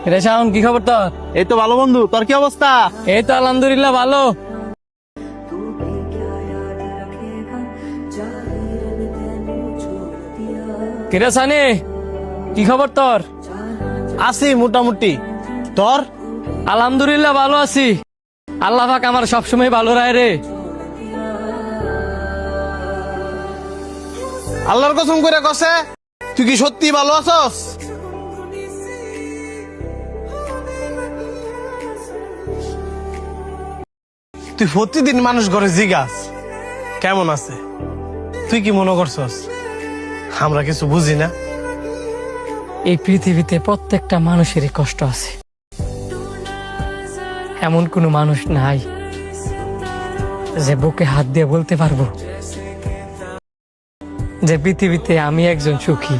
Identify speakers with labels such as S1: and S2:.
S1: রে শাওন, কি খবর তোর?
S2: এই তো ভালো বন্ধু, তোর কি অবস্থা?
S1: এই তো আলহামদুলিল্লাহ ভালো। কিরে সানি, কি খবর তোর?
S2: আছি মোটামুটি। তোর?
S1: আলহামদুলিল্লাহ ভালো আছি। আল্লাহ পাক আমার সবসময় ভালো রায় রে।
S2: আল্লাহর কসম করে কসে, তুই কি সত্যি ভালো আছস? তুই প্রতিদিন মানুষ ঘরে জিগাস কেমন আছে, তুই কি মনে করছস আমরা কিছু বুঝি না?
S1: এই পৃথিবীতে প্রত্যেকটা মানুষেরই কষ্ট আছে। এমন কোনো মানুষ নাই যে বুকে হাত দিয়ে বলতে পারবো যে পৃথিবীতে আমি একজন সুখী।